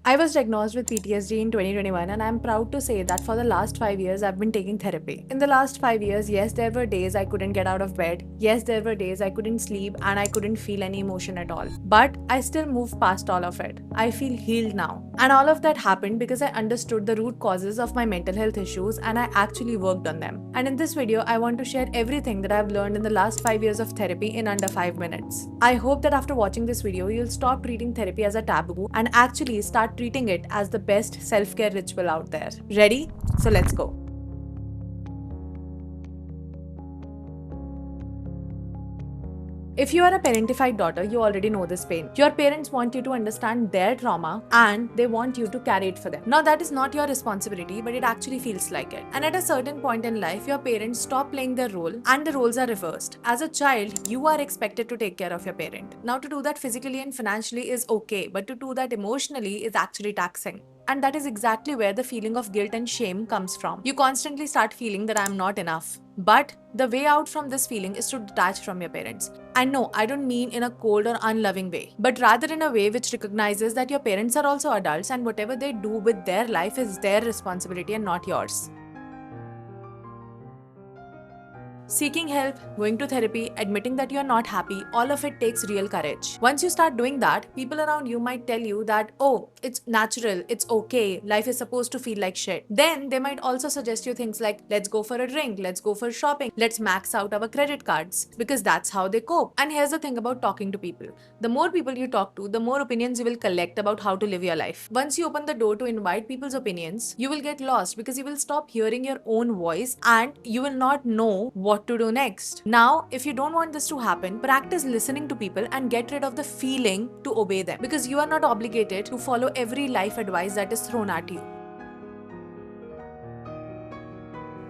I was diagnosed with PTSD in 2021, and I'm proud to say that for the last 5 years, I've been taking therapy. In the last 5 years, yes, there were days I couldn't get out of bed. Yes, there were days I couldn't sleep and I couldn't feel any emotion at all. But I still moved past all of it. I feel healed now. And all of that happened because I understood the root causes of my mental health issues and I actually worked on them. And in this video, I want to share everything that I've learned in the last 5 years of therapy in under 5 minutes. I hope that after watching this video, you'll stop treating therapy as a taboo and actually start treating it as the best self-care ritual out there. Ready? So let's go. If you are a parentified daughter, you already know this pain. Your parents want you to understand their trauma and they want you to carry it for them. Now, that is not your responsibility, but it actually feels like it. And at a certain point in life, your parents stop playing their role and the roles are reversed. As a child, you are expected to take care of your parent. Now, to do that physically and financially is okay, but to do that emotionally is actually taxing. And that is exactly where the feeling of guilt and shame comes from. You constantly start feeling that I'm not enough. But the way out from this feeling is to detach from your parents. And no, I don't mean in a cold or unloving way, but rather in a way which recognizes that your parents are also adults and whatever they do with their life is their responsibility and not yours. Seeking help, going to therapy, admitting that you're not happy, all of it takes real courage. Once you start doing that, people around you might tell you that, oh, it's natural, it's okay, life is supposed to feel like shit. Then they might also suggest you things like, let's go for a drink, let's go for shopping, let's max out our credit cards, because that's how they cope. And here's the thing about talking to people. The more people you talk to, the more opinions you will collect about how to live your life. Once you open the door to invite people's opinions, you will get lost because you will stop hearing your own voice and you will not know what to do next. Now, if you don't want this to happen, practice listening to people and get rid of the feeling to obey them because you are not obligated to follow every life advice that is thrown at you.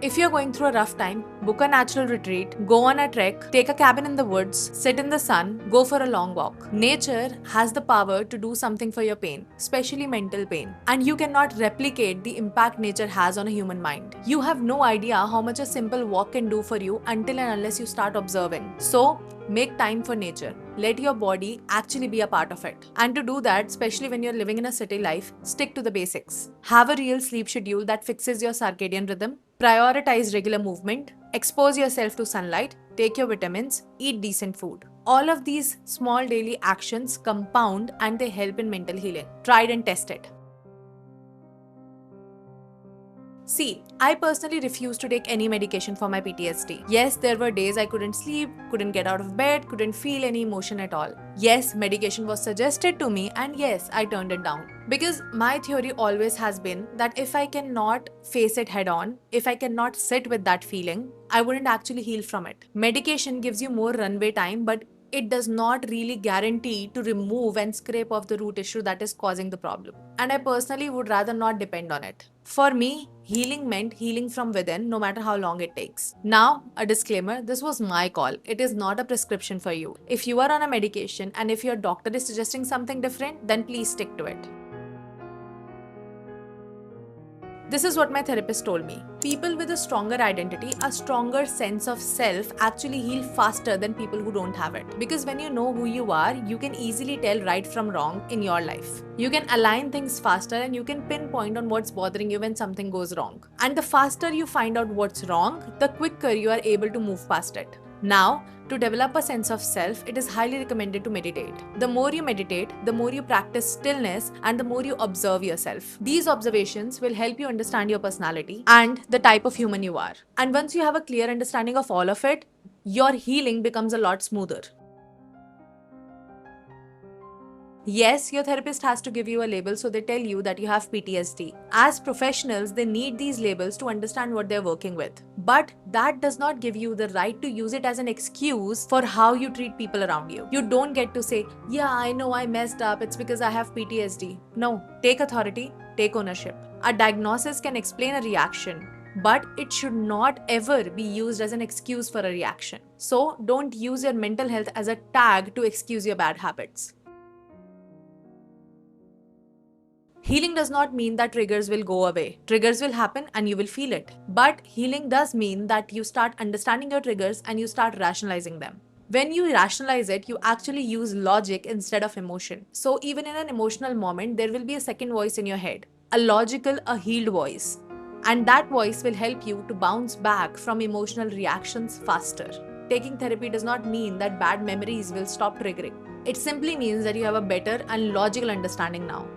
If you're going through a rough time, book a natural retreat, go on a trek, take a cabin in the woods, sit in the sun, go for a long walk. Nature has the power to do something for your pain, especially mental pain. And you cannot replicate the impact nature has on a human mind. You have no idea how much a simple walk can do for you until and unless you start observing. So, make time for nature. Let your body actually be a part of it. And to do that, especially when you're living in a city life, stick to the basics. Have a real sleep schedule that fixes your circadian rhythm. Prioritize regular movement, expose yourself to sunlight, take your vitamins, eat decent food. All of these small daily actions compound and they help in mental healing. Try it and test it. See, I personally refused to take any medication for my PTSD. Yes, there were days I couldn't sleep, couldn't get out of bed, couldn't feel any emotion at all. Yes, medication was suggested to me and yes, I turned it down. Because my theory always has been that if I cannot face it head on, if I cannot sit with that feeling, I wouldn't actually heal from it. Medication gives you more runway time, but it does not really guarantee to remove and scrape off the root issue that is causing the problem. And I personally would rather not depend on it. For me, healing meant healing from within, no matter how long it takes. Now, a disclaimer, this was my call. It is not a prescription for you. If you are on a medication and if your doctor is suggesting something different, then please stick to it. This is what my therapist told me. People with a stronger identity, a stronger sense of self actually heal faster than people who don't have it. Because when you know who you are, you can easily tell right from wrong in your life. You can align things faster and you can pinpoint on what's bothering you when something goes wrong. And the faster you find out what's wrong, the quicker you are able to move past it. Now, to develop a sense of self, it is highly recommended to meditate. The more you meditate, the more you practice stillness and the more you observe yourself. These observations will help you understand your personality and the type of human you are. And once you have a clear understanding of all of it, your healing becomes a lot smoother. Yes, your therapist has to give you a label so they tell you that you have PTSD. As professionals, they need these labels to understand what they're working with. But that does not give you the right to use it as an excuse for how you treat people around you. You don't get to say, yeah, I know I messed up, it's because I have PTSD. No, take authority, take ownership. A diagnosis can explain a reaction, but it should not ever be used as an excuse for a reaction. So don't use your mental health as a tag to excuse your bad habits. Healing does not mean that triggers will go away. Triggers will happen and you will feel it. But healing does mean that you start understanding your triggers and you start rationalizing them. When you rationalize it, you actually use logic instead of emotion. So even in an emotional moment, there will be a second voice in your head, a logical, a healed voice. And that voice will help you to bounce back from emotional reactions faster. Taking therapy does not mean that bad memories will stop triggering. It simply means that you have a better and logical understanding now.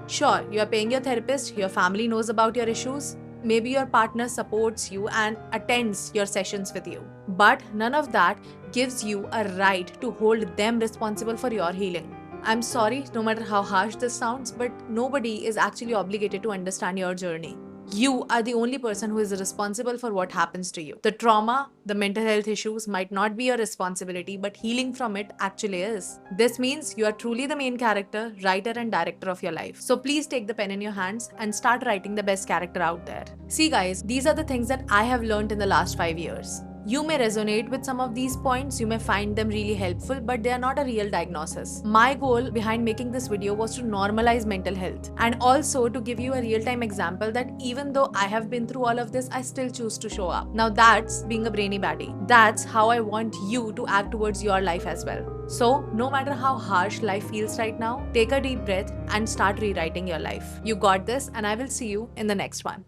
Sure, you are paying your therapist, your family knows about your issues, maybe your partner supports you and attends your sessions with you. But none of that gives you a right to hold them responsible for your healing. I'm sorry, no matter how harsh this sounds, but nobody is actually obligated to understand your journey. You are the only person who is responsible for what happens to you. The trauma, the mental health issues might not be your responsibility, but healing from it actually is. This means you are truly the main character, writer, and director of your life. So please take the pen in your hands and start writing the best character out there. See, guys, these are the things that I have learned in the last 5 years. You may resonate with some of these points, you may find them really helpful, but they are not a real diagnosis. My goal behind making this video was to normalize mental health and also to give you a real-time example that even though I have been through all of this, I still choose to show up. Now that's being a brainy baddie. That's how I want you to act towards your life as well. So, no matter how harsh life feels right now, take a deep breath and start rewriting your life. You got this, and I will see you in the next one.